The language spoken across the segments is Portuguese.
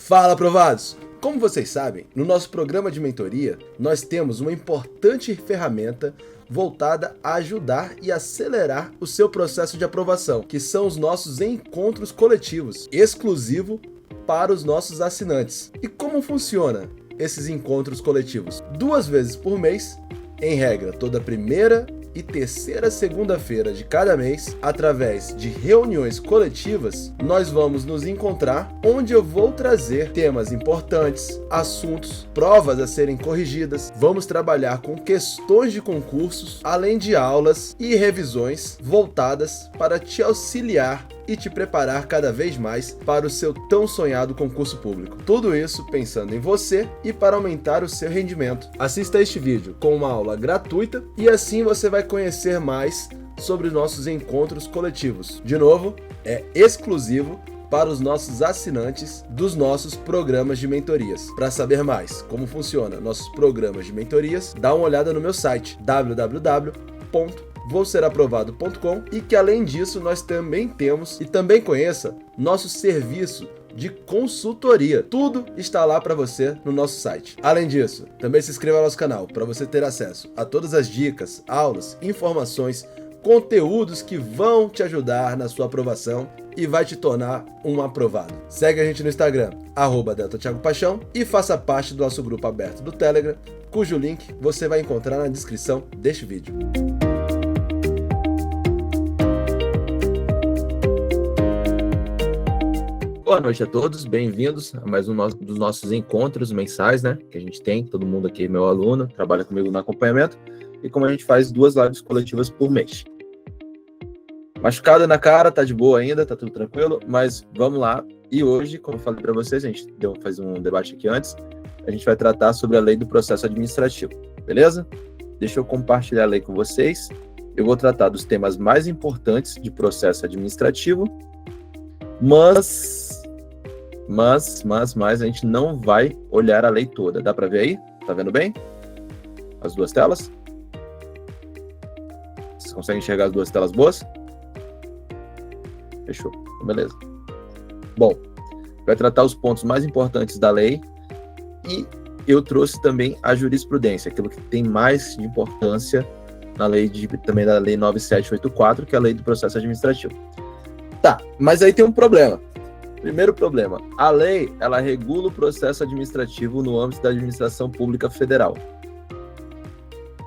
Fala, aprovados! Como vocês sabem, no nosso programa de mentoria, nós temos uma importante ferramenta voltada a ajudar e acelerar o seu processo de aprovação, que são os nossos encontros coletivos, exclusivo para os nossos assinantes. E como funciona esses encontros coletivos? 2 vezes por mês, em regra toda primeira e terceira segunda-feira de cada mês, através de reuniões coletivas, nós vamos nos encontrar, onde eu vou trazer temas importantes, assuntos, provas a serem corrigidas, vamos trabalhar com questões de concursos, além de aulas e revisões voltadas para te auxiliar e te preparar cada vez mais para o seu tão sonhado concurso público. Tudo isso pensando em você e para aumentar o seu rendimento. Assista este vídeo com uma aula gratuita e assim você vai conhecer mais sobre os nossos encontros coletivos. De novo, é exclusivo para os nossos assinantes dos nossos programas de mentorias. Para saber mais como funciona nossos programas de mentorias, dá uma olhada no meu site www.vouseraprovado.com e que além disso nós também temos e também conheça nosso serviço de consultoria. Tudo está lá para você no nosso site. Além disso, também se inscreva ao nosso canal para você ter acesso a todas as dicas, aulas, informações, conteúdos que vão te ajudar na sua aprovação e vai te tornar um aprovado. Segue a gente no Instagram, @DeltaThiagoPaixão, e faça parte do nosso grupo aberto do Telegram, cujo link você vai encontrar na descrição deste vídeo. Boa noite a todos, bem-vindos a mais um dos nossos encontros mensais, né? Que a gente tem, todo mundo aqui é meu aluno, trabalha comigo no acompanhamento, e como a gente faz 2 lives coletivas por mês. Machucada na cara, tá de boa ainda, tá tudo tranquilo, mas vamos lá. E hoje, como eu falei para vocês, a gente fez um debate aqui antes, a gente vai tratar sobre a lei do processo administrativo, beleza? Deixa eu compartilhar a lei com vocês. Eu vou tratar dos temas mais importantes de processo administrativo, mas a gente não vai olhar a lei toda. Dá para ver aí? Tá vendo bem? As 2 telas? Vocês conseguem enxergar as 2 telas boas? Fechou. Beleza. Bom, vai tratar os pontos mais importantes da lei e eu trouxe também a jurisprudência, aquilo que tem mais de importância na lei também da lei 9784, que é a lei do processo administrativo. Tá, mas aí tem um problema. Primeiro problema, a lei, ela regula o processo administrativo no âmbito da administração pública federal.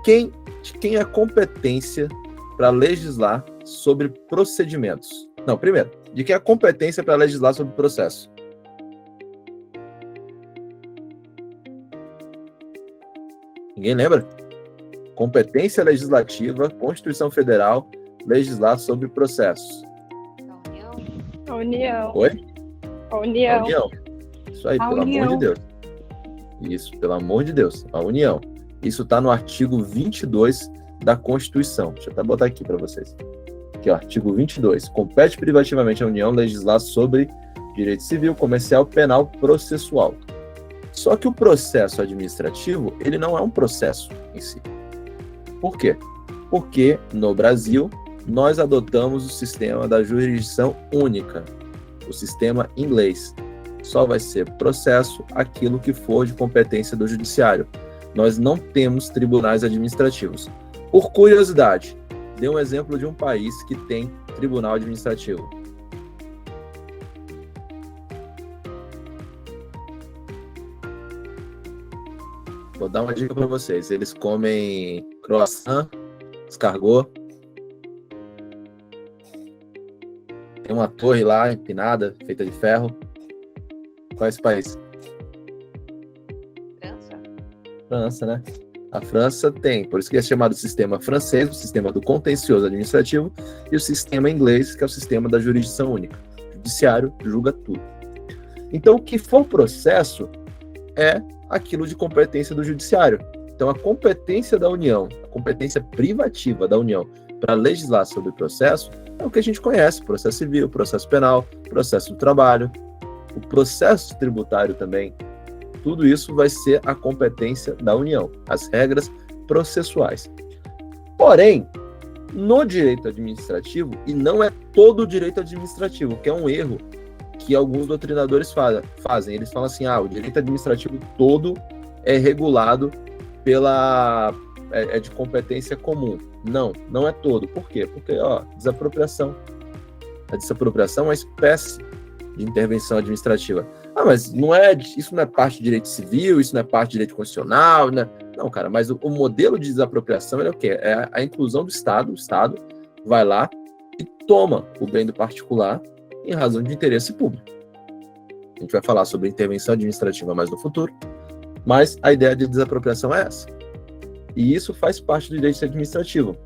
De quem é a competência para legislar sobre procedimentos? Não, primeiro, de quem é a competência para legislar sobre processo? Ninguém lembra? Competência legislativa, Constituição Federal, legislar sobre processos. A União. Oi? A União. A União. Isso aí, pelo amor de Deus. Isso, pelo amor de Deus. A União. Isso está no artigo 22 da Constituição. Deixa eu até botar aqui para vocês. Aqui, ó, artigo 22. Compete privativamente à União legislar sobre direito civil, comercial, penal, processual. Só que o processo administrativo, ele não é um processo em si. Por quê? Porque no Brasil, nós adotamos o sistema da jurisdição única, o sistema inglês. Só vai ser processo aquilo que for de competência do judiciário. Nós não temos tribunais administrativos. Por curiosidade, dê um exemplo de um país que tem tribunal administrativo. Vou dar uma dica para vocês. Eles comem croissant, escargot. Tem uma torre lá, empinada, feita de ferro. Qual é esse país? França, né? A França tem, por isso que é chamado sistema francês, o sistema do contencioso administrativo, e o sistema inglês, que é o sistema da jurisdição única. O judiciário julga tudo. Então, o que for processo é aquilo de competência do judiciário. Então, a competência da União, a competência privativa da União para legislar sobre processo, é o que a gente conhece: processo civil, processo penal, processo do trabalho, o processo tributário também. Tudo isso vai ser a competência da União, as regras processuais. Porém, no direito administrativo, e não é todo o direito administrativo, que é um erro que alguns doutrinadores fazem. Eles falam assim, o direito administrativo todo é regulado é de competência comum. Não é todo. Por quê? Porque, desapropriação. A desapropriação é uma espécie de intervenção administrativa. Mas isso não é parte de direito civil, isso não é parte de direito constitucional, né? Não, cara, mas o modelo de desapropriação é o quê? É a inclusão do Estado. O Estado vai lá e toma o bem do particular em razão de interesse público. A gente vai falar sobre intervenção administrativa mais no futuro, mas a ideia de desapropriação é essa. E isso faz parte do direito administrativo.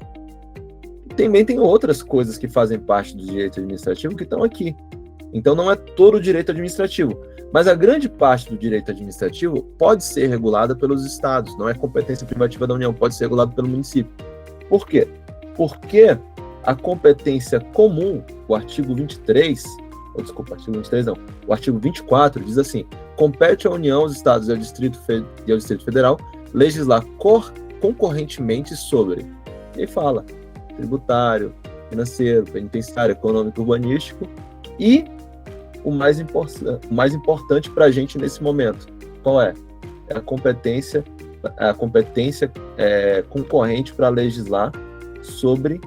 Também tem outras coisas que fazem parte do direito administrativo que estão aqui. Então não é todo o direito administrativo, mas a grande parte do direito administrativo pode ser regulada pelos estados, não é competência privativa da União, pode ser regulado pelo município. Por quê? Porque a competência comum, o artigo 23, artigo 23 não, o artigo 24 diz assim: compete à União, aos estados e ao Distrito Federal legislar concorrentemente sobre, e fala, tributário, financeiro, penitenciário, econômico, urbanístico, e o mais importante para a gente nesse momento, qual é? É a competência concorrente para legislar sobre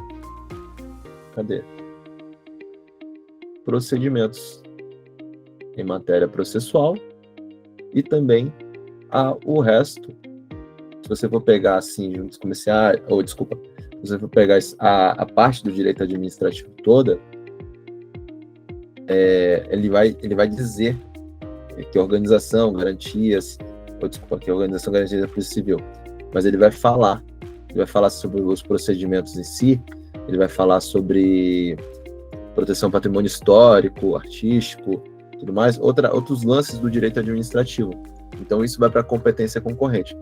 procedimentos em matéria processual e também o resto. Se você for pegar assim, juntos comerciais, se você for pegar a parte do direito administrativo toda, ele vai dizer que organização, garantias, que organização, garantias da Polícia Civil, mas ele vai falar sobre os procedimentos em si, ele vai falar sobre proteção ao patrimônio histórico, artístico, tudo mais, outros lances do direito administrativo. Então isso vai para a competência concorrente.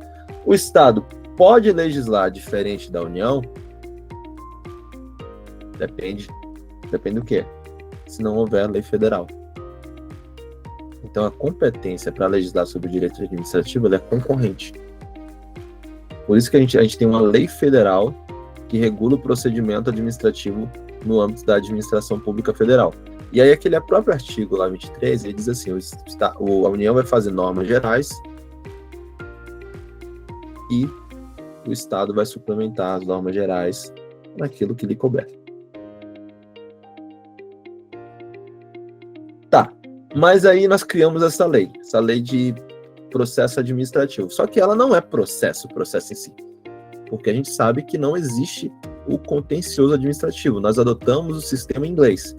O Estado pode legislar diferente da União? Depende do quê? Se não houver lei federal. Então a competência para legislar sobre o direito administrativo ela é concorrente. Por isso que a gente tem uma lei federal que regula o procedimento administrativo no âmbito da administração pública federal. E aí aquele próprio artigo lá 23, ele diz assim, a União vai fazer normas gerais e o Estado vai suplementar as normas gerais naquilo que lhe couber. Tá, mas aí nós criamos essa lei de processo administrativo. Só que ela não é processo em si. Porque a gente sabe que não existe o contencioso administrativo. Nós adotamos o sistema inglês.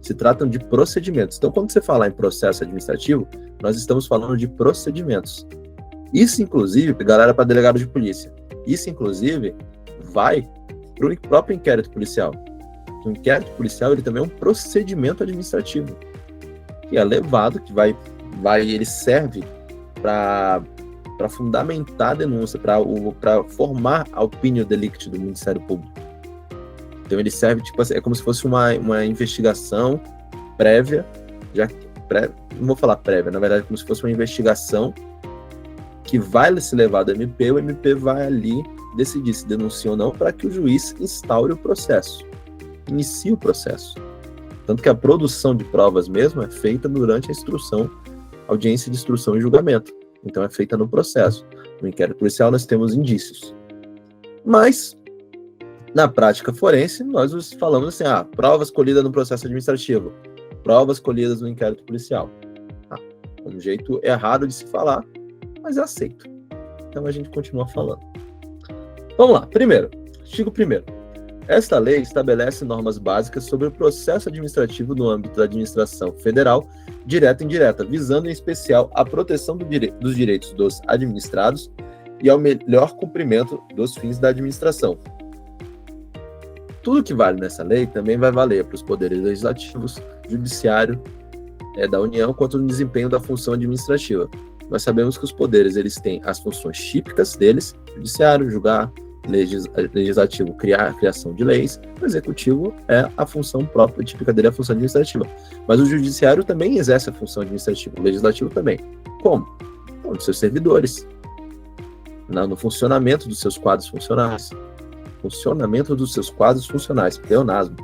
Se tratam de procedimentos. Então, quando você falar em processo administrativo, nós estamos falando de procedimentos. Isso, inclusive, galera, para delegado de polícia. Isso, inclusive, vai para o próprio inquérito policial. O inquérito policial ele também é um procedimento administrativo. Que é levado, que ele serve para fundamentar a denúncia, para formar a opinião delicti do Ministério Público. Então ele serve, é como se fosse uma investigação prévia, não vou falar prévia, na verdade é como se fosse uma investigação que vai ser levada ao MP, o MP vai ali decidir se denuncia ou não, para que o juiz instaure o processo, inicie o processo. Tanto que a produção de provas mesmo é feita durante a audiência de instrução e julgamento. Então é feita no processo. No inquérito policial nós temos indícios. Mas, na prática forense, nós falamos assim, provas colhidas no processo administrativo, provas colhidas no inquérito policial. Um jeito errado de se falar, mas é aceito. Então a gente continua falando. Vamos lá. Primeiro, artigo 1º. Esta lei estabelece normas básicas sobre o processo administrativo no âmbito da administração federal, direta e indireta, visando em especial a proteção dos direitos dos administrados e ao melhor cumprimento dos fins da administração. Tudo que vale nessa lei também vai valer para os poderes legislativos, judiciário da União, quanto no desempenho da função administrativa. Nós sabemos que os poderes eles têm as funções típicas deles, judiciário, julgar, legislativo, criação de leis, o executivo é a função própria, típica dele, a função administrativa. Mas o judiciário também exerce a função administrativa, o legislativo também. Como? Então, dos seus servidores, no funcionamento dos seus quadros funcionais, pleonasmo.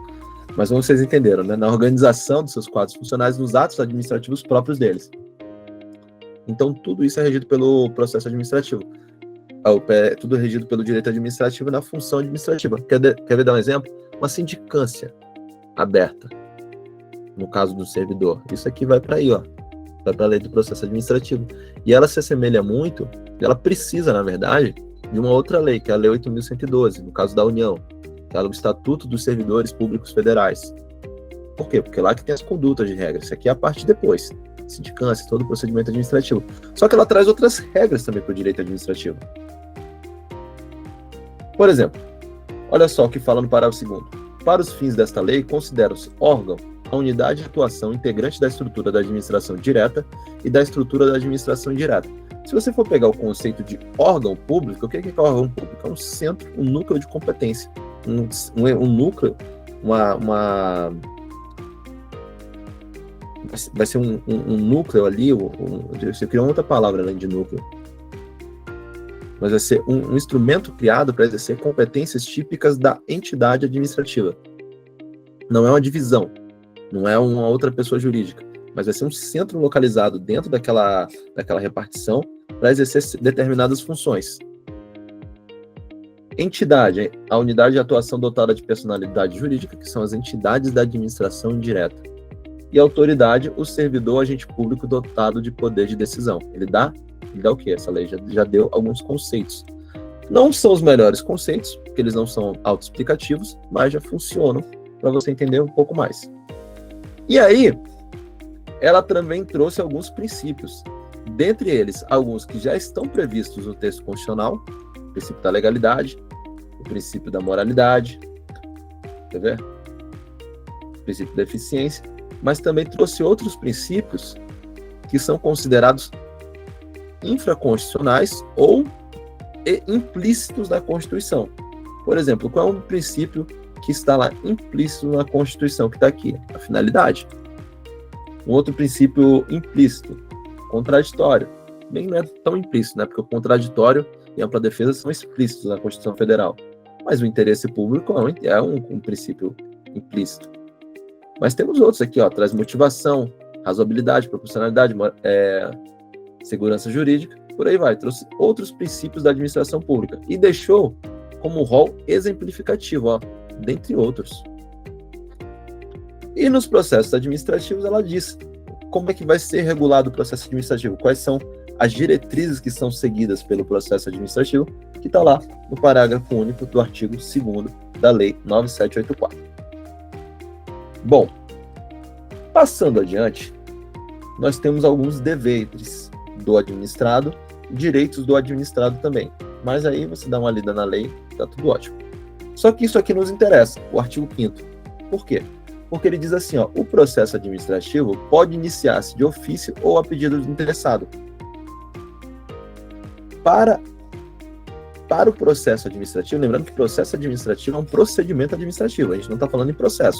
Mas como vocês entenderam, né? Na organização dos seus quadros funcionais, nos atos administrativos próprios deles. Então, tudo isso é regido pelo processo administrativo. Tudo é regido pelo direito administrativo na função administrativa. Quer ver dar um exemplo? Uma sindicância aberta, no caso do servidor. Isso aqui vai para aí, ó. Vai para a lei do processo administrativo. E ela se assemelha muito, ela precisa, na verdade, de uma outra lei, que é a Lei 8.112, no caso da União, que é o Estatuto dos Servidores Públicos Federais. Por quê? Porque lá que tem as condutas de regras. Isso aqui é a parte depois. Sindicância, todo o procedimento administrativo. Só que ela traz outras regras também para o direito administrativo. Por exemplo, olha só o que fala no parágrafo 2º. Para os fins desta lei, considera-se órgão a unidade de atuação integrante da estrutura da administração direta e da estrutura da administração indireta. Se você for pegar o conceito de órgão público, o que é órgão público? É um centro, um núcleo de competência. Um núcleo, vai ser um núcleo ali, você criou outra palavra além de núcleo, mas vai ser um instrumento criado para exercer competências típicas da entidade administrativa. Não é uma divisão, não é uma outra pessoa jurídica, mas vai ser um centro localizado dentro daquela repartição para exercer determinadas funções. Entidade, a unidade de atuação dotada de personalidade jurídica, que são as entidades da administração indireta. E autoridade, o servidor agente público dotado de poder de decisão. Ele dá o quê? Essa lei já deu alguns conceitos. Não são os melhores conceitos, porque eles não são autoexplicativos, mas já funcionam para você entender um pouco mais. E aí, ela também trouxe alguns princípios. Dentre eles, alguns que já estão previstos no texto constitucional, o princípio da legalidade, o princípio da moralidade, quer ver? O princípio da eficiência, mas também trouxe outros princípios que são considerados infraconstitucionais ou implícitos na Constituição. Por exemplo, qual é um princípio que está lá implícito na Constituição, que está aqui? A finalidade. Um outro princípio implícito, contraditório. Bem, não é tão implícito, né? Porque o contraditório e a ampla defesa são explícitos na Constituição Federal. Mas o interesse público é um princípio implícito. Mas temos outros aqui, ó, traz motivação, razoabilidade, proporcionalidade, segurança jurídica, por aí vai. Trouxe outros princípios da administração pública e deixou como rol exemplificativo, ó, dentre outros. E nos processos administrativos ela diz como é que vai ser regulado o processo administrativo, quais são as diretrizes que são seguidas pelo processo administrativo, que está lá no parágrafo único do artigo 2º da Lei 9784. Bom, passando adiante, nós temos alguns deveres do administrado e direitos do administrado também. Mas aí você dá uma lida na lei, tá tudo ótimo. Só que isso aqui nos interessa, o artigo 5º. Por quê? Porque ele diz assim, ó, o processo administrativo pode iniciar-se de ofício ou a pedido do interessado. Para o processo administrativo, lembrando que processo administrativo é um procedimento administrativo, a gente não está falando em processo.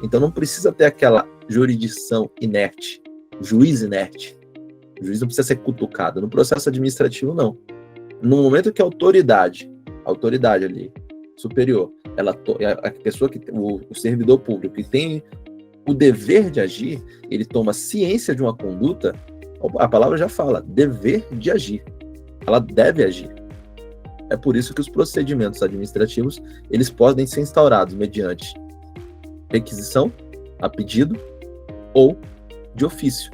Então não precisa ter aquela jurisdição inerte, juiz inerte. O juiz não precisa ser cutucado. No processo administrativo, não. No momento que a autoridade ali, superior, a pessoa o servidor público que tem o dever de agir, ele toma ciência de uma conduta, a palavra já fala, dever de agir. Ela deve agir. É por isso que os procedimentos administrativos, eles podem ser instaurados mediante requisição, a pedido ou de ofício.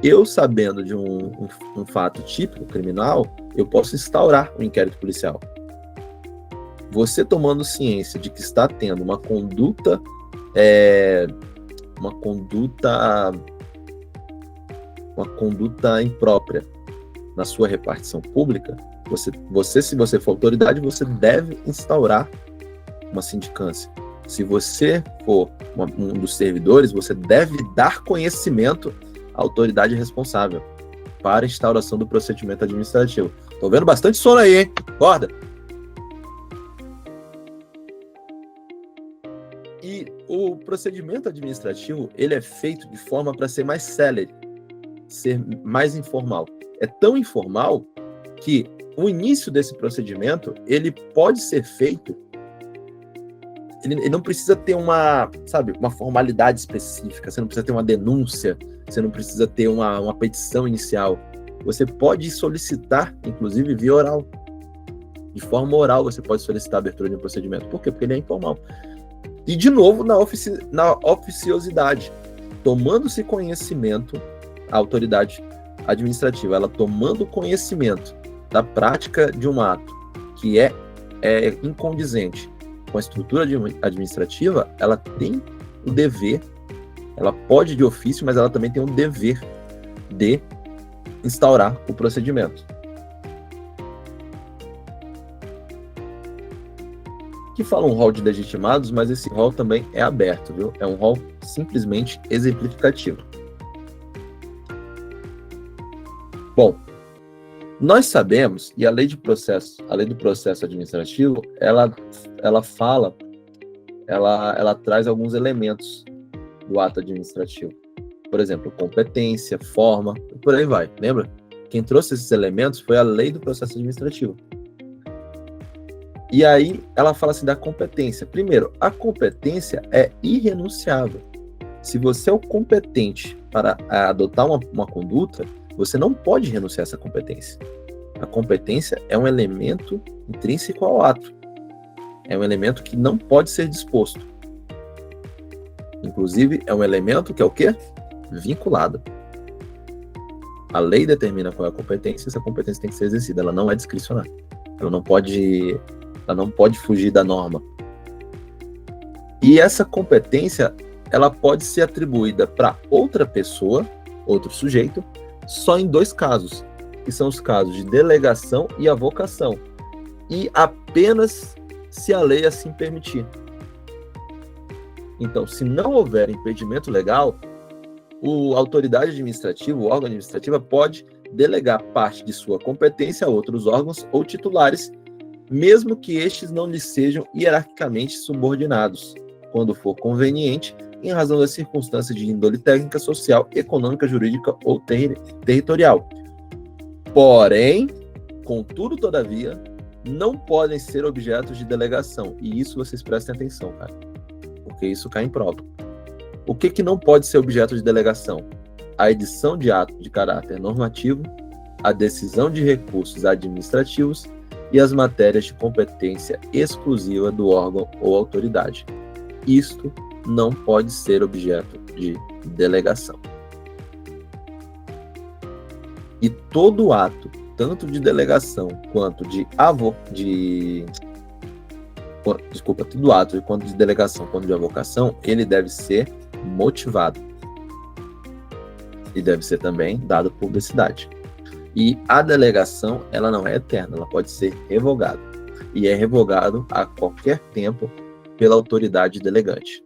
Eu, sabendo de um fato típico criminal, eu posso instaurar um inquérito policial. Você tomando ciência de que está tendo uma conduta imprópria na sua repartição pública, se você for autoridade, você deve instaurar uma sindicância. Se você for um dos servidores, você deve dar conhecimento à autoridade responsável para a instauração do procedimento administrativo. Tô vendo bastante sono aí, hein? Acorda! E o procedimento administrativo, ele é feito de forma para ser mais célere, ser mais informal. É tão informal que o início desse procedimento, ele pode ser feito ele não precisa ter uma formalidade específica, você não precisa ter uma denúncia, você não precisa ter uma petição inicial. Você pode solicitar, inclusive, via oral. De forma oral, você pode solicitar a abertura de um procedimento. Por quê? Porque ele é informal. E, de novo, na oficiosidade. Tomando-se conhecimento, a autoridade administrativa, ela tomando conhecimento da prática de um ato que é incondizente com a estrutura administrativa, ela tem o dever, ela pode de ofício, mas ela também tem o dever de instaurar o procedimento. Que fala um rol de legitimados, mas esse rol também é aberto, viu? É um rol simplesmente exemplificativo. Bom, nós sabemos, e a lei do processo administrativo, ela traz alguns elementos do ato administrativo. Por exemplo, competência, forma, e por aí vai. Lembra? Quem trouxe esses elementos foi a lei do processo administrativo. E aí ela fala assim da competência. Primeiro, a competência é irrenunciável. Se você é o competente para adotar uma conduta, você não pode renunciar a essa competência. A competência é um elemento intrínseco ao ato. É um elemento que não pode ser disposto. Inclusive, é um elemento que é o quê? Vinculado. A lei determina qual é a competência, e essa competência tem que ser exercida. Ela não é discricionária. Ela não pode fugir da norma. E essa competência, ela pode ser atribuída para outra pessoa, outro sujeito, só em 2 casos, que são os casos de delegação e avocação, e apenas se a lei assim permitir. Então, se não houver impedimento legal, a autoridade administrativa, o órgão administrativo, pode delegar parte de sua competência a outros órgãos ou titulares, mesmo que estes não lhes sejam hierarquicamente subordinados, quando for conveniente, em razão das circunstâncias de índole técnica, social, econômica, jurídica ou territorial. Porém, contudo, todavia, não podem ser objetos de delegação. E isso vocês prestem atenção, cara, porque isso cai em prova. O que não pode ser objeto de delegação? A edição de ato de caráter normativo, a decisão de recursos administrativos e as matérias de competência exclusiva do órgão ou autoridade. Isto não pode ser objeto de delegação. E todo ato, tanto de delegação quanto todo ato, quanto de delegação quanto de avocação, ele deve ser motivado. E deve ser também dado publicidade. E a delegação, ela não é eterna, ela pode ser revogada. E é revogado a qualquer tempo pela autoridade delegante.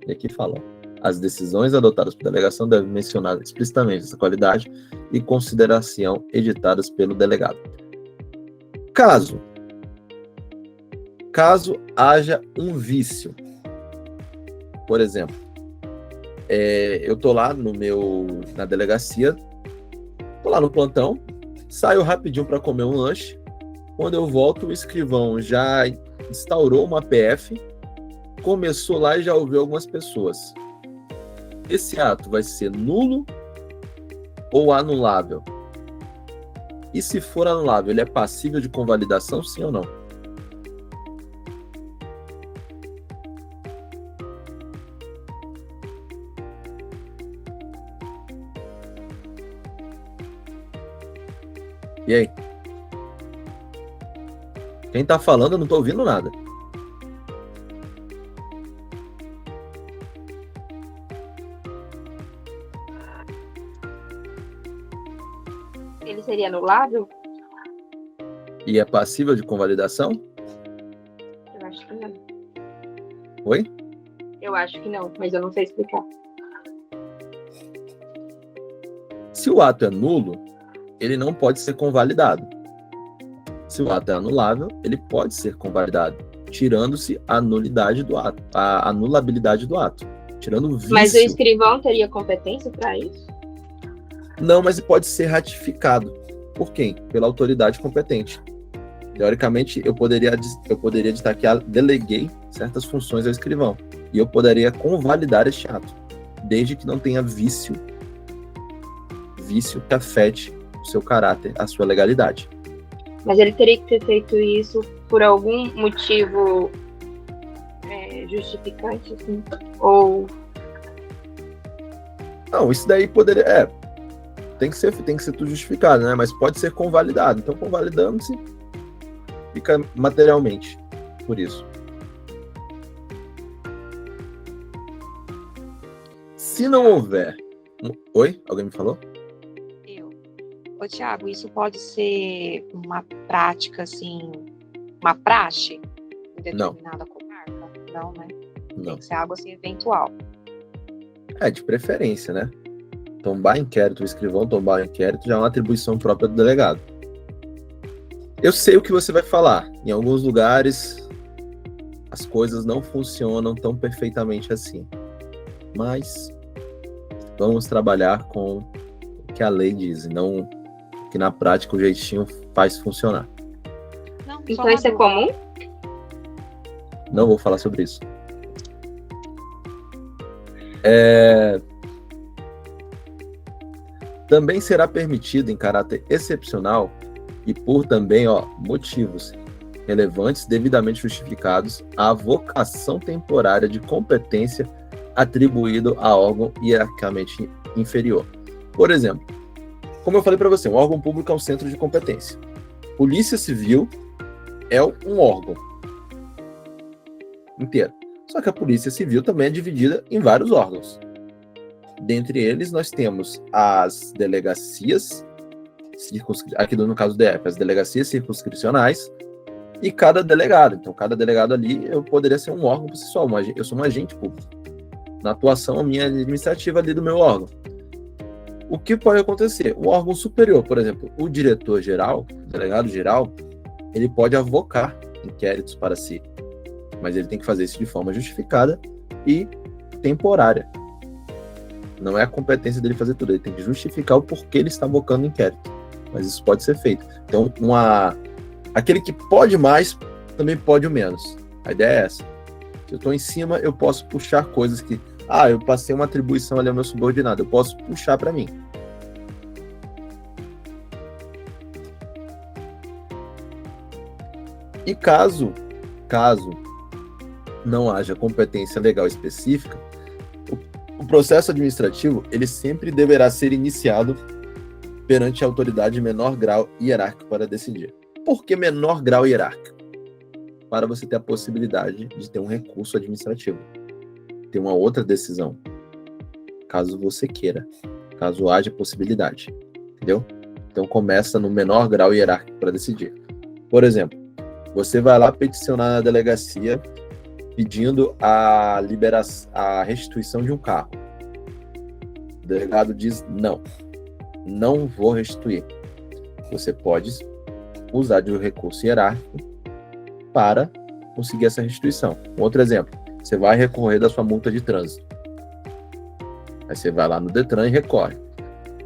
E aqui fala, as decisões adotadas por delegação devem mencionar explicitamente essa qualidade e consideração editadas pelo delegado. Caso haja um vício, por exemplo, eu tô lá na delegacia, tô lá no plantão, saio rapidinho para comer um lanche. Quando eu volto, o escrivão já instaurou uma PF, começou lá e já ouviu algumas pessoas. Esse ato vai ser nulo ou anulável? E se for anulável, ele é passível de convalidação, sim ou não? E aí? Quem tá falando, eu não tô ouvindo nada. Ele seria anulável? E é passível de convalidação? Eu acho que não. Oi? Eu acho que não, mas eu não sei explicar. Se o ato é nulo, ele não pode ser convalidado. Se o ato é anulável, ele pode ser convalidado, tirando-se a nulidade do ato, a anulabilidade do ato, tirando o vício. Mas o escrivão teria competência para isso? Não, mas pode ser ratificado. Por quem? Pela autoridade competente. Teoricamente, eu poderia ditar que deleguei certas funções ao escrivão. E eu poderia convalidar este ato, desde que não tenha vício que afete o seu caráter, a sua legalidade. Mas ele teria que ter feito isso por algum motivo justificante, assim? Ou... Não, isso daí poderia... tem que ser tudo justificado, né? Mas pode ser convalidado. Então, convalidando-se, fica materialmente por isso. Se não houver... Oi? Alguém me falou? Ô, Thiago, isso pode ser uma prática, assim, uma praxe em determinada comarca? Não, né? Não. Tem que ser algo assim eventual. De preferência, né? Tombar inquérito, o escrivão tombar inquérito já é uma atribuição própria do delegado. Eu sei o que você vai falar. Em alguns lugares, as coisas não funcionam tão perfeitamente assim. Mas vamos trabalhar com o que a lei diz, e não que na prática o jeitinho faz funcionar. Não, então isso é comum? Não vou falar sobre isso. Também será permitido em caráter excepcional e por também motivos relevantes devidamente justificados a vocação temporária de competência atribuído a órgão hierarquicamente inferior. Por exemplo, como eu falei para você, um órgão público é um centro de competência. Polícia Civil é um órgão inteiro. Só que a Polícia Civil também é dividida em vários órgãos. Dentre eles, nós temos as delegacias, aqui no caso do DF, as delegacias circunscricionais e cada delegado. Então, cada delegado ali, eu poderia ser um órgão por si só. Eu sou um agente público. Na atuação minha administrativa ali do meu órgão. O que pode acontecer? O órgão superior, por exemplo, o diretor-geral, o delegado-geral, ele pode avocar inquéritos para si. Mas ele tem que fazer isso de forma justificada e temporária. Não é a competência dele fazer tudo, ele tem que justificar o porquê ele está avocando o inquérito. Mas isso pode ser feito. Então, aquele que pode mais, também pode o menos. A ideia é essa. Se eu estou em cima, eu posso puxar coisas que... eu passei uma atribuição ali ao meu subordinado, eu posso puxar para mim. E caso não haja competência legal específica, o processo administrativo, ele sempre deverá ser iniciado perante a autoridade de menor grau hierárquico para decidir. Por que menor grau hierárquico? Para você ter a possibilidade de ter um recurso administrativo. Ter uma outra decisão. Caso você queira. Caso haja possibilidade. Entendeu? Então começa no menor grau hierárquico para decidir. Por exemplo, você vai lá peticionar na delegacia pedindo a restituição de um carro. O delegado diz não vou restituir. Você pode usar de um recurso hierárquico para conseguir essa restituição. Um outro exemplo, você vai recorrer da sua multa de trânsito. Aí você vai lá no Detran e recorre.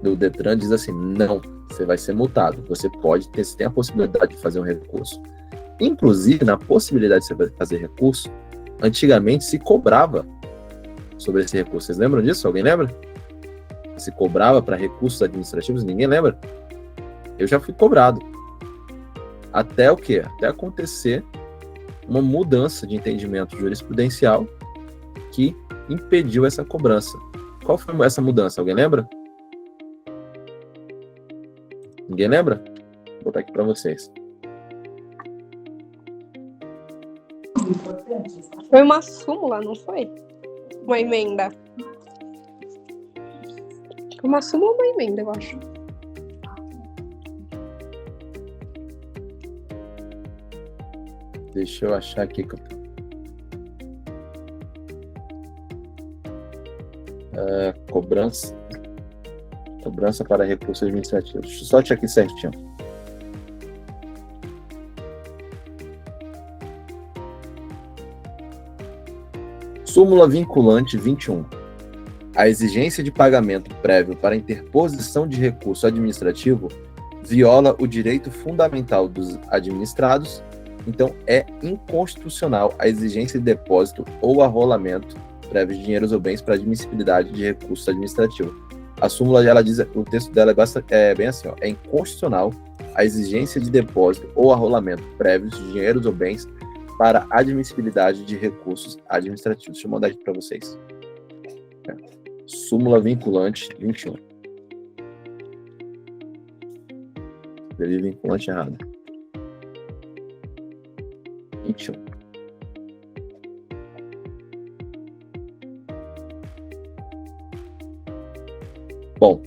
O Detran diz assim, não, você vai ser multado. Você tem a possibilidade de fazer um recurso. Inclusive, na possibilidade de você fazer recurso, antigamente se cobrava sobre esse recurso. Vocês lembram disso? Alguém lembra? Se cobrava para recursos administrativos? Ninguém lembra? Eu já fui cobrado. Até o quê? Até acontecer uma mudança de entendimento jurisprudencial que impediu essa cobrança. Qual foi essa mudança? Alguém lembra? Ninguém lembra? Vou botar aqui para vocês. Foi uma súmula, não foi? Uma emenda. Uma súmula ou uma emenda, eu acho. Deixa eu achar aqui. Cobrança para recursos administrativos. Deixa eu só achar aqui certinho. Súmula vinculante 21. A exigência de pagamento prévio para interposição de recurso administrativo viola o direito fundamental dos administrados, então é inconstitucional a exigência de depósito ou arrolamento prévio de dinheiros ou bens para admissibilidade de recurso administrativo. A súmula, ela diz, o texto dela é bem assim, ó, é inconstitucional a exigência de depósito ou arrolamento prévios de dinheiros ou bens para admissibilidade de recursos administrativos. Deixa eu mandar aqui para vocês. Súmula vinculante 21. Escrevi vinculante errado. 21. Bom,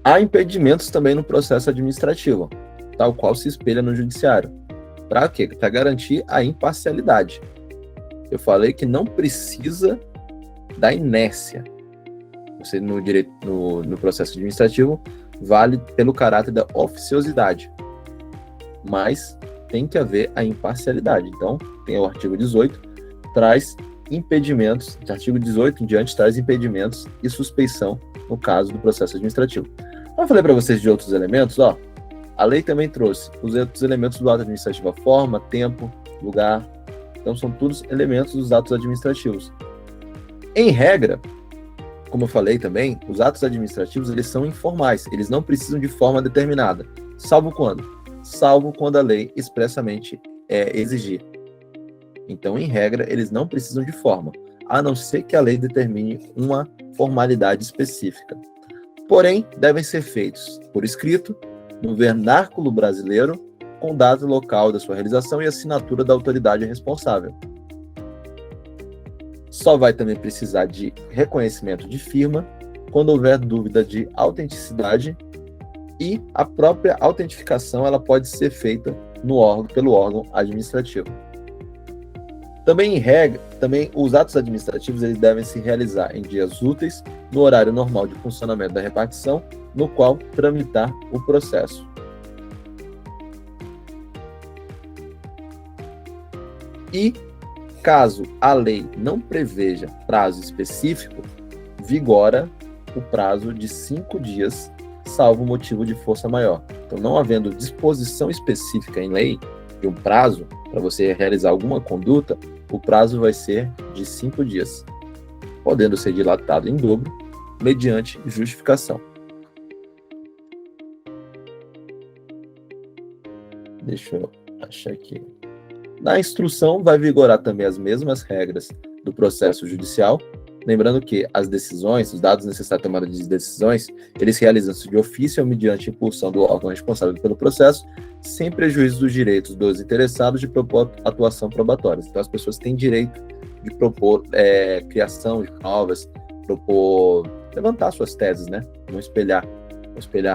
há impedimentos também no processo administrativo, tal qual se espelha no judiciário. Para quê? Para garantir a imparcialidade. Eu falei que não precisa da inércia. Você no processo administrativo vale pelo caráter da oficiosidade, mas tem que haver a imparcialidade. Então, tem o artigo 18, traz impedimentos, de artigo 18 em diante traz impedimentos e suspeição no caso do processo administrativo. Eu falei para vocês de outros elementos, ó. A lei também trouxe os outros elementos do ato administrativo, a forma, tempo, lugar. Então, são todos elementos dos atos administrativos. Em regra, como eu falei também, os atos administrativos, eles são informais, eles não precisam de forma determinada. Salvo quando? Salvo quando a lei expressamente exigir. Então, em regra, eles não precisam de forma, a não ser que a lei determine uma formalidade específica. Porém, devem ser feitos por escrito, no vernáculo brasileiro, com data local da sua realização e assinatura da autoridade responsável. Só vai também precisar de reconhecimento de firma quando houver dúvida de autenticidade, e a própria autentificação ela pode ser feita pelo órgão administrativo. Também, em regra, os atos administrativos eles devem se realizar em dias úteis, no horário normal de funcionamento da repartição, no qual tramitar o processo. E, caso a lei não preveja prazo específico, vigora o prazo de 5 dias, salvo motivo de força maior. Então, não havendo disposição específica em lei de um prazo para você realizar alguma conduta, o prazo vai ser de 5 dias, podendo ser dilatado em dobro, mediante justificação. Deixa eu achar aqui. Na instrução, vai vigorar também as mesmas regras do processo judicial, lembrando que as decisões, os dados necessários à tomada de decisões, eles realizam-se de ofício ou mediante impulsão do órgão responsável pelo processo, sem prejuízo dos direitos dos interessados de propor atuação probatória. Então, as pessoas têm direito de propor criação de provas, levantar suas teses, né? Não espelhar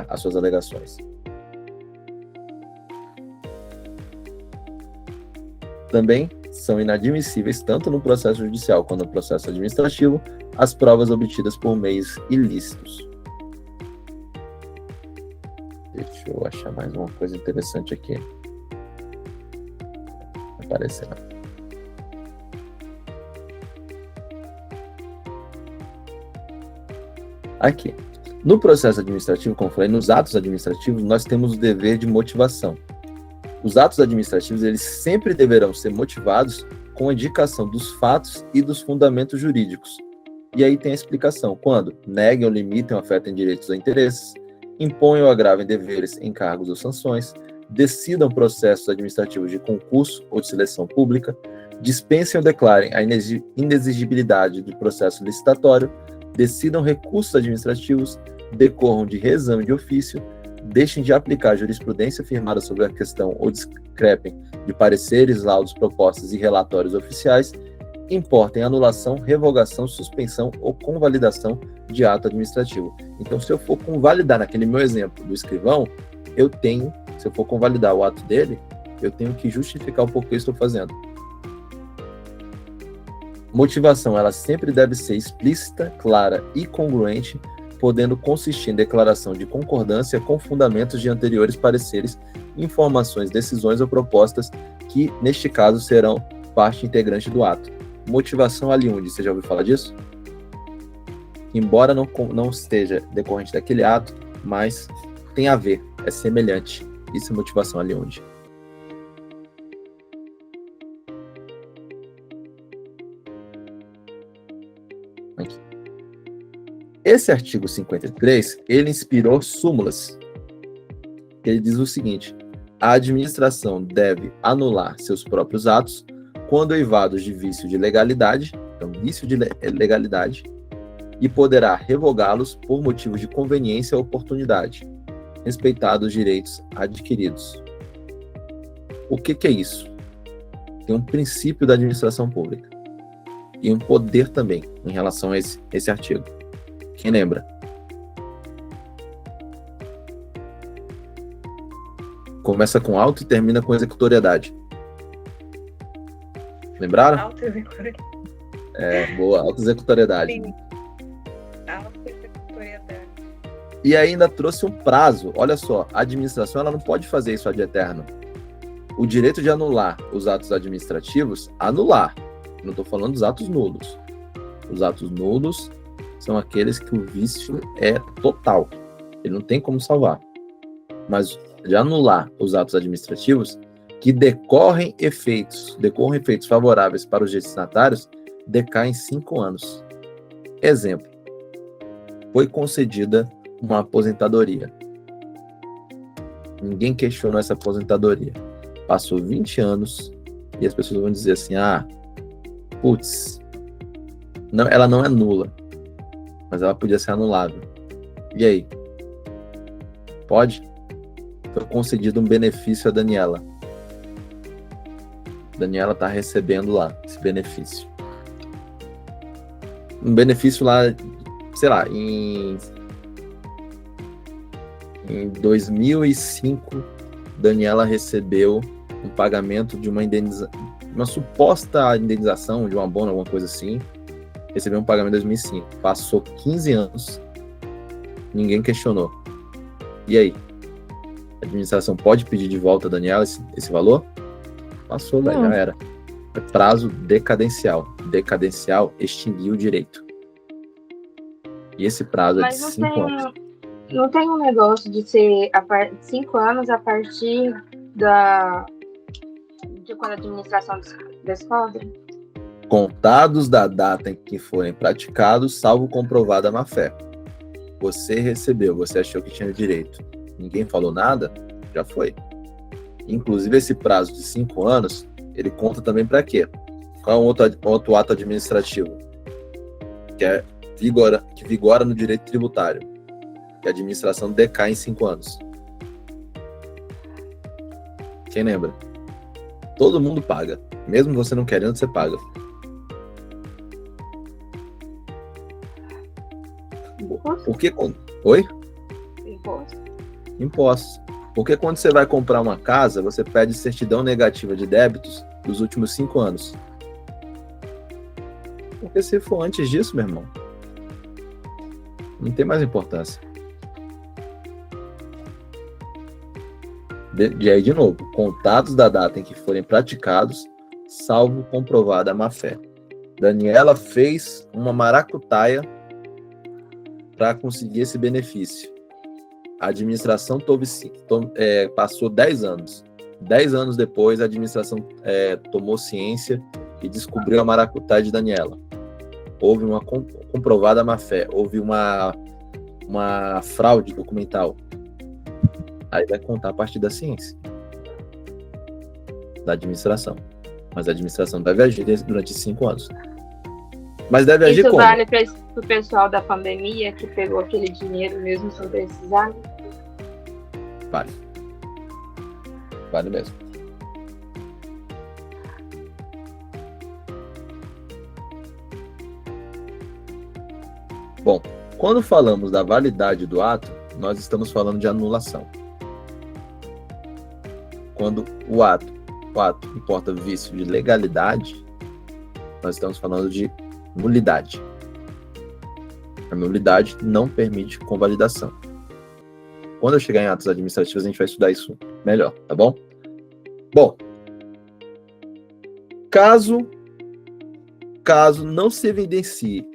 as suas alegações. Também são inadmissíveis, tanto no processo judicial quanto no processo administrativo, as provas obtidas por meios ilícitos. Deixa eu achar mais uma coisa interessante aqui. Aparecerá. Aqui. No processo administrativo, como eu falei, nos atos administrativos, nós temos o dever de motivação. Os atos administrativos, eles sempre deverão ser motivados com a indicação dos fatos e dos fundamentos jurídicos. E aí tem a explicação. Quando neguem ou limitem ou afetem direitos ou interesses, imponham ou agravem deveres, encargos ou sanções, decidam processos administrativos de concurso ou de seleção pública, dispensem ou declarem a inexigibilidade do processo licitatório, decidam recursos administrativos, decorram de reexame de ofício, deixem de aplicar jurisprudência firmada sobre a questão ou discrepem de pareceres, laudos, propostas e relatórios oficiais, importem anulação, revogação, suspensão ou convalidação de ato administrativo. Então, se eu for convalidar, naquele meu exemplo do escrivão, se eu for convalidar o ato dele, eu tenho que justificar o porquê eu estou fazendo. Motivação, ela sempre deve ser explícita, clara e congruente, podendo consistir em declaração de concordância com fundamentos de anteriores pareceres, informações, decisões ou propostas que, neste caso, serão parte integrante do ato. Motivação aliunde, você já ouviu falar disso? Embora não esteja decorrente daquele ato, mas tem a ver, é semelhante. Isso é motivação ali onde? Aqui. Esse artigo 53, ele inspirou súmulas. Ele diz o seguinte: a administração deve anular seus próprios atos quando eivados de vício de legalidade, então vício de legalidade, e poderá revogá-los por motivos de conveniência ou oportunidade, respeitados os direitos adquiridos. O que é isso? Tem um princípio da administração pública e um poder também em relação a esse artigo. Quem lembra? Começa com auto e termina com executoriedade. Lembraram? Auto-executoriedade. Boa, auto-executoriedade. Sim. Auto-executoriedade. E ainda trouxe um prazo. Olha só, a administração ela não pode fazer isso ad eterno. O direito de anular os atos administrativos, anular. Não estou falando dos atos nulos. Os atos nulos são aqueles que o vício é total. Ele não tem como salvar. Mas de anular os atos administrativos que decorrem efeitos favoráveis para os destinatários, decai em 5 anos. Exemplo: foi concedida uma aposentadoria. Ninguém questionou essa aposentadoria. Passou 20 anos e as pessoas vão dizer assim: putz, não, ela não é nula, mas ela podia ser anulável. E aí? Pode? Foi concedido um benefício a Daniela. Daniela está recebendo lá esse benefício. Um benefício lá, sei lá, em 2005, Daniela recebeu um pagamento de uma suposta indenização, de um abono, alguma coisa assim. Recebeu um pagamento em 2005. Passou 15 anos, ninguém questionou. E aí? A administração pode pedir de volta a Daniela esse valor? Passou, já era. É prazo decadencial. Decadencial extinguiu o direito. E esse prazo é de 5 anos. Não tem um negócio de ser 5 anos a partir de quando a administração descobre? Contados da data em que forem praticados, salvo comprovada má-fé. Você recebeu, você achou que tinha direito. Ninguém falou nada, já foi. Inclusive, esse prazo de 5 anos, ele conta também para quê? Qual é um outro ato administrativo? Que vigora no direito tributário. Que a administração decai em 5 anos. Quem lembra? Todo mundo paga. Mesmo você não querendo, você paga. Por que? Oi? Impostos. Porque quando você vai comprar uma casa, você pede certidão negativa de débitos dos últimos 5 anos. Porque se for antes disso, meu irmão, não tem mais importância. E aí, de novo, contados da data em que forem praticados, salvo comprovada a má-fé. Daniela fez uma maracutaia para conseguir esse benefício. A administração passou 10 anos. 10 anos depois, a administração tomou ciência e descobriu a maracutaia de Daniela. Houve uma comprovada má-fé, houve uma fraude documental. Aí vai contar a partir da ciência, da administração. Mas a administração deve agir durante 5 anos. Mas deve agir como? Isso vale para o pessoal da pandemia que pegou aquele dinheiro mesmo sem precisar? Vale. Vale mesmo. Bom, quando falamos da validade do ato, nós estamos falando de anulação. Quando o ato importa vício de legalidade, nós estamos falando de nulidade. A nulidade não permite convalidação. Quando eu chegar em atos administrativos, a gente vai estudar isso melhor, tá bom? Bom, caso não se evidencie,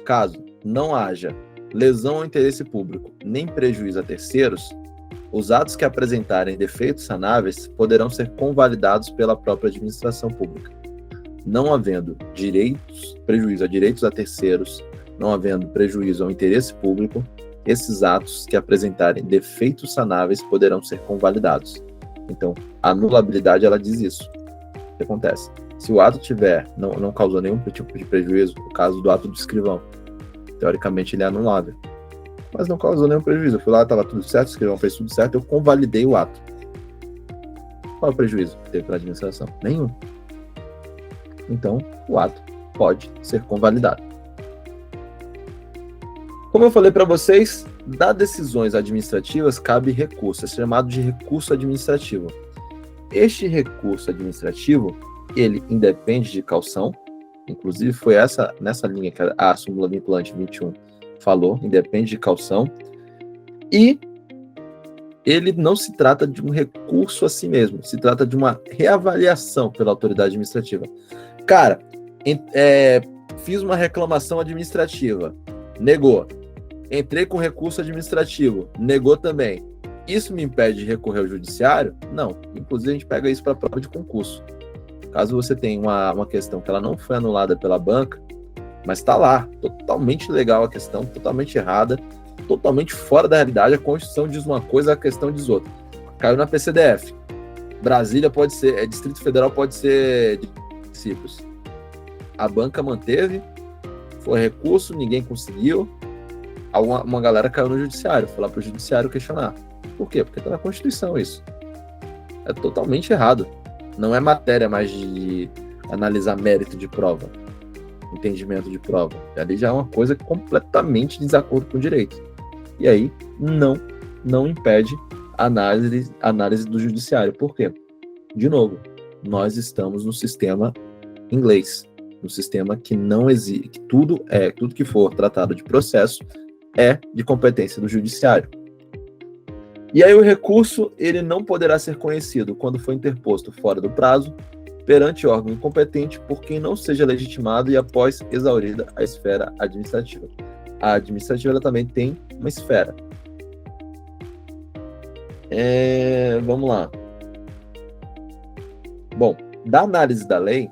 caso não haja lesão ao interesse público, nem prejuízo a terceiros, os atos que apresentarem defeitos sanáveis poderão ser convalidados pela própria administração pública. Não havendo prejuízo a direitos a terceiros, não havendo prejuízo ao interesse público, esses atos que apresentarem defeitos sanáveis poderão ser convalidados. Então, a anulabilidade, ela diz isso. O que acontece? Se o ato não causou nenhum tipo de prejuízo, no caso do ato do escrivão, teoricamente ele é anulável. Mas não causou nenhum prejuízo. Eu fui lá, estava tudo certo, o escrivão fez tudo certo, eu convalidei o ato. Qual é o prejuízo que teve para a administração? Nenhum. Então, o ato pode ser convalidado. Como eu falei para vocês, das decisões administrativas cabe recurso, é chamado de recurso administrativo. Este recurso administrativo, ele independe de caução, inclusive foi nessa linha que a súmula vinculante 21 falou, independe de caução, e ele não se trata de um recurso a si mesmo, se trata de uma reavaliação pela autoridade administrativa. Cara, fiz uma reclamação administrativa, negou. Entrei com recurso administrativo, negou também. Isso me impede de recorrer ao judiciário? Não. Inclusive, a gente pega isso para prova de concurso. Caso você tenha uma questão que ela não foi anulada pela banca, mas está lá, totalmente legal a questão, totalmente errada, totalmente fora da realidade, a Constituição diz uma coisa, a questão diz outra. Caiu na PCDF. Brasília pode ser, Distrito Federal pode ser de municípios. A banca manteve, foi recurso, ninguém conseguiu. Uma galera caiu no judiciário, foi lá para o judiciário questionar. Por quê? Porque está na Constituição isso. É totalmente errado. Não é matéria mais de analisar mérito de prova, entendimento de prova. Ali já é uma coisa completamente de desacordo com o direito. E aí não impede a análise do judiciário. Por quê? De novo, nós estamos no sistema inglês, no sistema que não existe, que tudo que for tratado de processo é de competência do judiciário. E aí o recurso, ele não poderá ser conhecido quando for interposto fora do prazo, perante órgão incompetente, por quem não seja legitimado e após exaurida a esfera administrativa. A administrativa, ela também tem uma esfera. Vamos lá. Bom, da análise da lei,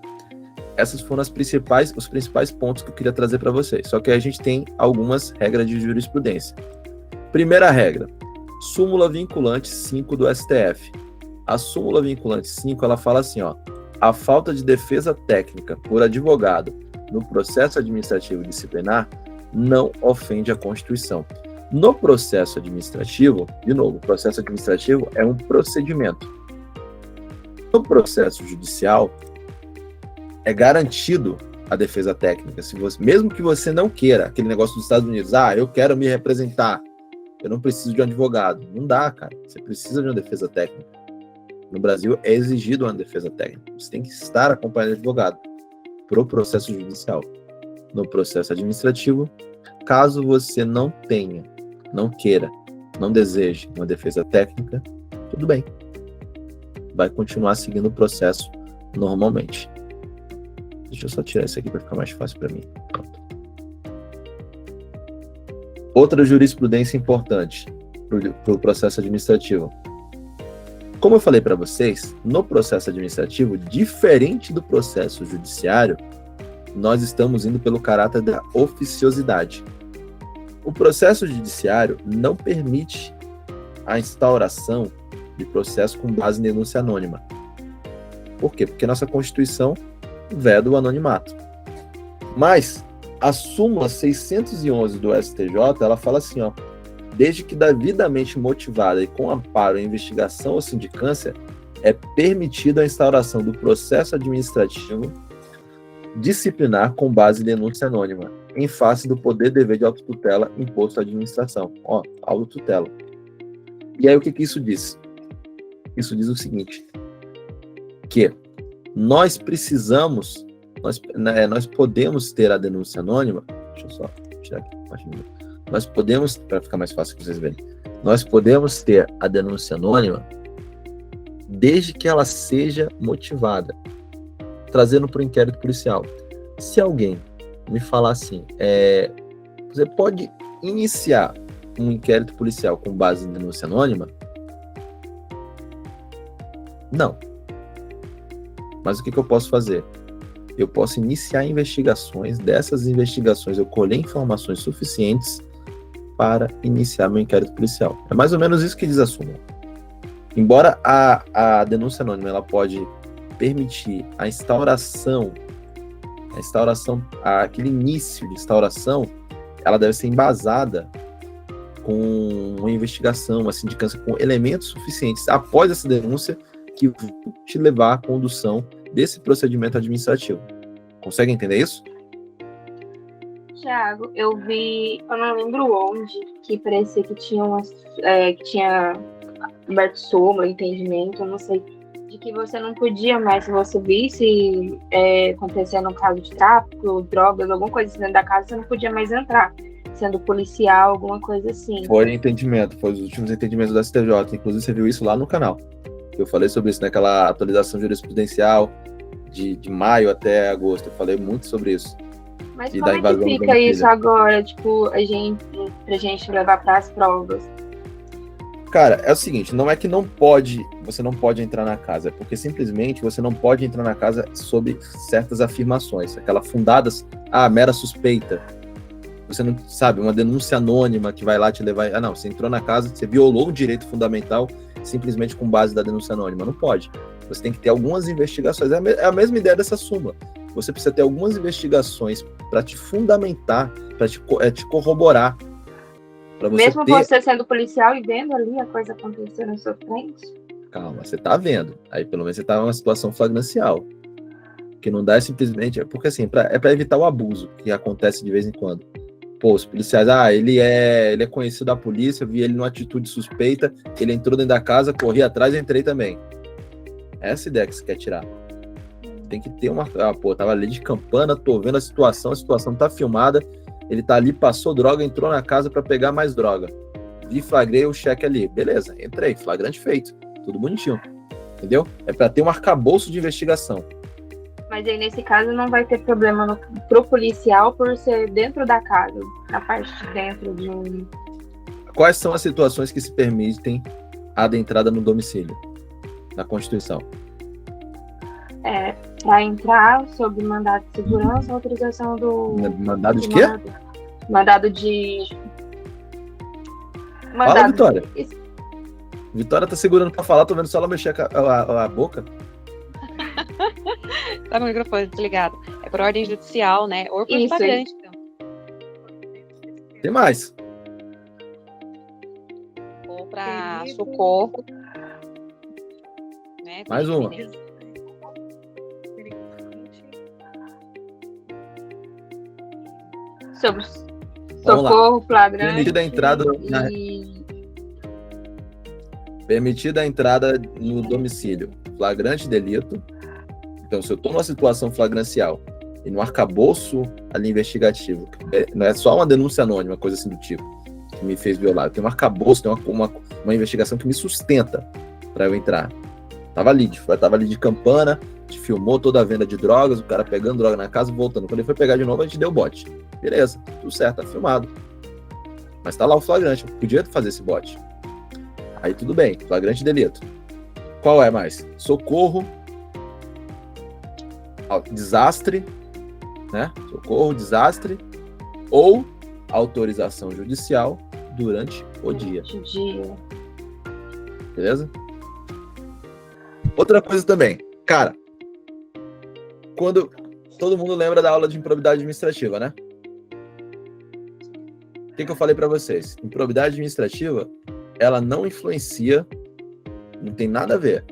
essas foram os principais pontos que eu queria trazer para vocês. Só que a gente tem algumas regras de jurisprudência. Primeira regra, súmula vinculante 5 do STF. A súmula vinculante 5, ela fala assim, ó, a falta de defesa técnica por advogado no processo administrativo disciplinar não ofende a Constituição. No processo administrativo, de novo, o processo administrativo é um procedimento. No processo judicial, é garantido a defesa técnica. Mesmo que você não queira, aquele negócio dos Estados Unidos, eu quero me representar, eu não preciso de um advogado. Não dá, cara. Você precisa de uma defesa técnica. No Brasil, é exigido uma defesa técnica. Você tem que estar acompanhado de advogado para o processo judicial. No processo administrativo, caso você não tenha, não queira, não deseje uma defesa técnica, tudo bem. Vai continuar seguindo o processo normalmente. Deixa eu só tirar isso aqui para ficar mais fácil para mim. Pronto. Outra jurisprudência importante para o processo administrativo. Como eu falei para vocês, no processo administrativo, diferente do processo judiciário, nós estamos indo pelo caráter da oficiosidade. O processo judiciário não permite a instauração de processo com base em denúncia anônima. Por quê? Porque nossa Constituição veda o anonimato. Mas a súmula 611 do STJ, ela fala assim, ó, desde que devidamente motivada e com amparo à investigação ou sindicância, é permitida a instauração do processo administrativo disciplinar com base em denúncia anônima, em face do poder e dever de autotutela imposto à administração. Ó, autotutela. E aí o que isso diz? Isso diz o seguinte, que nós precisamos, nós podemos ter a denúncia anônima, deixa eu só tirar aqui, nós podemos, para ficar mais fácil para vocês verem, nós podemos ter a denúncia anônima desde que ela seja motivada, trazendo para o inquérito policial. Se alguém me falar assim, você pode iniciar um inquérito policial com base em denúncia anônima? Não. Mas o que eu posso fazer? Eu posso iniciar investigações. Dessas investigações, eu colher informações suficientes para iniciar meu inquérito policial. É mais ou menos isso que diz a súmula. Embora a denúncia anônima ela pode permitir a instauração, aquele início de instauração, ela deve ser embasada com uma investigação, uma sindicância com elementos suficientes após essa denúncia que vão te levar à condução desse procedimento administrativo. Consegue entender isso? Thiago, eu vi, eu não lembro onde, que parecia que tinha que tinha aberto súmula, entendimento, eu não sei, de que você não podia mais, se você visse acontecendo um caso de tráfico, drogas, alguma coisa dentro da casa, você não podia mais entrar, sendo policial, alguma coisa assim. Foi entendimento, foi os últimos entendimentos da STJ, inclusive você viu isso lá no canal. Eu falei sobre isso naquela atualização jurisprudencial de maio até agosto, eu falei muito sobre isso. Mas como é que fica isso agora, tipo, pra gente levar para as provas? Cara, é o seguinte, não é que você não pode entrar na casa, é porque simplesmente você não pode entrar na casa sob certas afirmações, aquelas fundadas, mera suspeita. Você não sabe, uma denúncia anônima que vai lá te levar... não, você entrou na casa, você violou o direito fundamental simplesmente com base da denúncia anônima. Não pode. Você tem que ter algumas investigações. É a mesma ideia dessa súmula. Você precisa ter algumas investigações para te fundamentar, para te corroborar. Mesmo você sendo policial e vendo ali a coisa acontecer na sua frente? Calma, você tá vendo. Aí pelo menos você tá numa situação flagrancial. Que não dá é simplesmente... Porque assim, é para evitar o abuso que acontece de vez em quando. Pô, os policiais, ele é conhecido da polícia, eu vi ele numa atitude suspeita, ele entrou dentro da casa, corri atrás e entrei também. Essa ideia que você quer tirar. Tem que ter uma... tava ali de campana, tô vendo a situação tá filmada, ele tá ali, passou droga, entrou na casa pra pegar mais droga. Vi, flagrei o cheque ali. Beleza, entrei, flagrante feito. Tudo bonitinho. Entendeu? É pra ter um arcabouço de investigação. Mas aí, nesse caso, não vai ter problema pro policial por ser dentro da casa, na parte de dentro de um... Quais são as situações que se permitem a adentrada no domicílio, na Constituição? Para entrar sob mandado de segurança, autorização do... Mandado de quê? Mandado de... Fala, Vitória. Vitória tá segurando pra falar, tô vendo só ela mexer a boca. Tá com o microfone desligado. É por ordem judicial, né? Ou por flagrante, então. Tem mais. Ou pra socorro. Né? Mais uma. Sobre socorro, flagrante. Permitida a entrada Permitida a entrada no domicílio. Flagrante delito. Então, se eu estou numa situação flagrancial e no arcabouço ali investigativo, não é só uma denúncia anônima, coisa assim do tipo, que me fez violar. Eu tenho um arcabouço, tem uma investigação que me sustenta para eu entrar. Tava ali de campana, a gente filmou toda a venda de drogas, o cara pegando droga na casa, voltando. Quando ele foi pegar de novo, a gente deu bote. Beleza, tudo certo, tá filmado. Mas tá lá o flagrante, eu podia fazer esse bote. Aí tudo bem, flagrante delito. Qual é mais? Socorro, desastre, né? Socorro, desastre ou autorização judicial durante o dia. Beleza? Outra coisa também, cara, quando todo mundo lembra da aula de improbidade administrativa, né? O que eu falei para vocês? Improbidade administrativa, ela não influencia, não tem nada a ver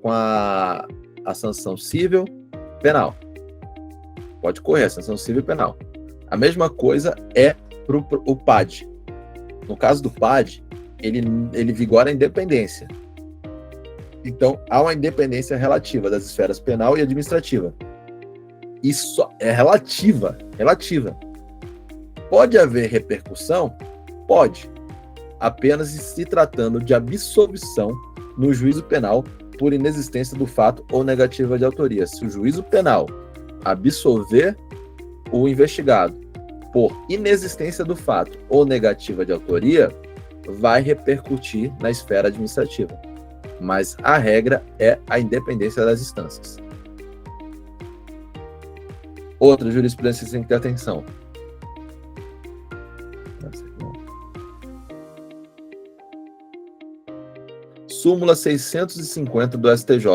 com a sanção civil, penal. Pode correr, sanção civil e penal. A mesma coisa é pro o PAD. No caso do PAD, ele vigora a independência. Então, há uma independência relativa das esferas penal e administrativa. Isso é relativa. Pode haver repercussão? Pode. Apenas se tratando de absolvição no juízo penal por inexistência do fato ou negativa de autoria. Se o juízo penal absolver o investigado por inexistência do fato ou negativa de autoria, vai repercutir na esfera administrativa. Mas a regra é a independência das instâncias. Outra jurisprudência que tem que ter atenção. Súmula 650 do STJ.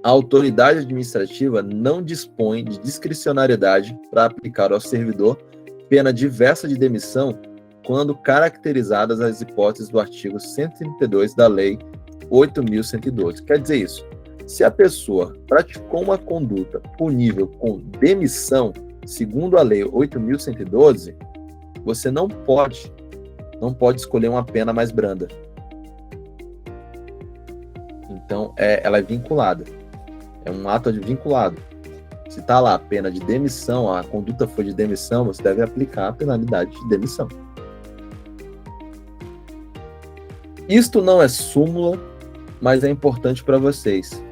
A autoridade administrativa não dispõe de discricionariedade para aplicar ao servidor pena diversa de demissão quando caracterizadas as hipóteses do artigo 132 da Lei 8.112. Quer dizer isso, se a pessoa praticou uma conduta punível com demissão, segundo a Lei 8.112, você não pode escolher uma pena mais branda. Então, ela é vinculada. É um ato vinculado. Se está lá a pena de demissão, a conduta foi de demissão, você deve aplicar a penalidade de demissão. Isto não é súmula, mas é importante para vocês.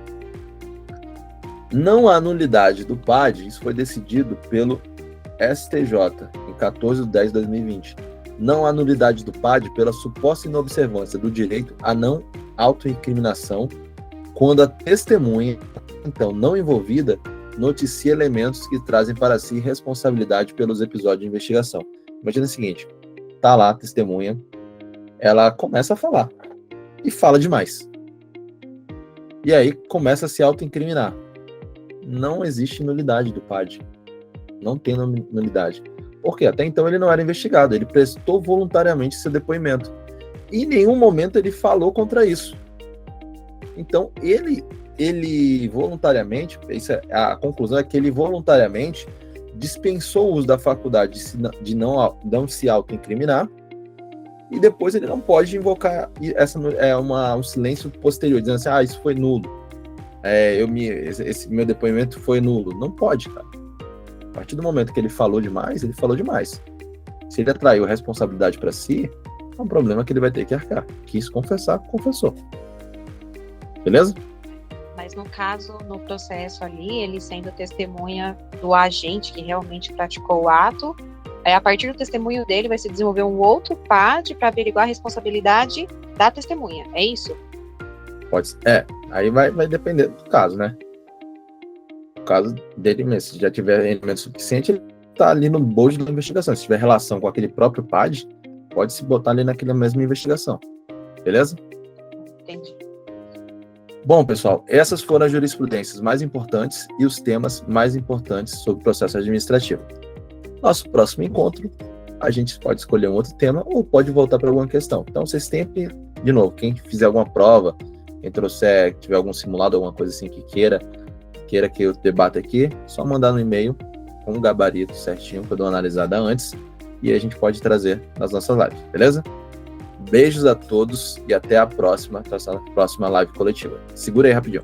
Não há nulidade do PAD, isso foi decidido pelo STJ, em 14/10/2020. Não há nulidade do PAD pela suposta inobservância do direito à não autoincriminação quando a testemunha, então não envolvida, noticia elementos que trazem para si responsabilidade pelos episódios de investigação. Imagina o seguinte, tá lá a testemunha, ela começa a falar, e fala demais. E aí começa a se autoincriminar. Não existe nulidade do PAD. Não tem nulidade. Por quê? Até então ele não era investigado, ele prestou voluntariamente seu depoimento. E em nenhum momento ele falou contra isso. Então, ele voluntariamente, a conclusão é que ele voluntariamente dispensou o uso da faculdade de não se autoincriminar, e depois ele não pode invocar um silêncio posterior, dizendo assim, isso foi nulo, esse meu depoimento foi nulo. Não pode, cara. A partir do momento que ele falou demais, ele falou demais. Se ele atraiu a responsabilidade para si, é um problema que ele vai ter que arcar. Quis confessar, confessou. Beleza? Mas no caso, no processo ali, ele sendo testemunha do agente que realmente praticou o ato, a partir do testemunho dele vai se desenvolver um outro PAD para averiguar a responsabilidade da testemunha, é isso? Pode ser. Aí vai depender do caso, né? No caso dele mesmo, se já tiver elemento suficiente, ele tá ali no bojo da investigação. Se tiver relação com aquele próprio PAD, pode se botar ali naquela mesma investigação. Beleza? Entendi. Bom, pessoal, essas foram as jurisprudências mais importantes e os temas mais importantes sobre o processo administrativo. Nosso próximo encontro, a gente pode escolher um outro tema ou pode voltar para alguma questão. Então, vocês sempre, de novo, quem fizer alguma prova, quem trouxer, tiver algum simulado, alguma coisa assim que queira que eu debata aqui, só mandar no e-mail com um gabarito certinho para eu dar uma analisada antes e a gente pode trazer nas nossas lives, beleza? Beijos a todos e até a próxima live coletiva. Segura aí rapidinho.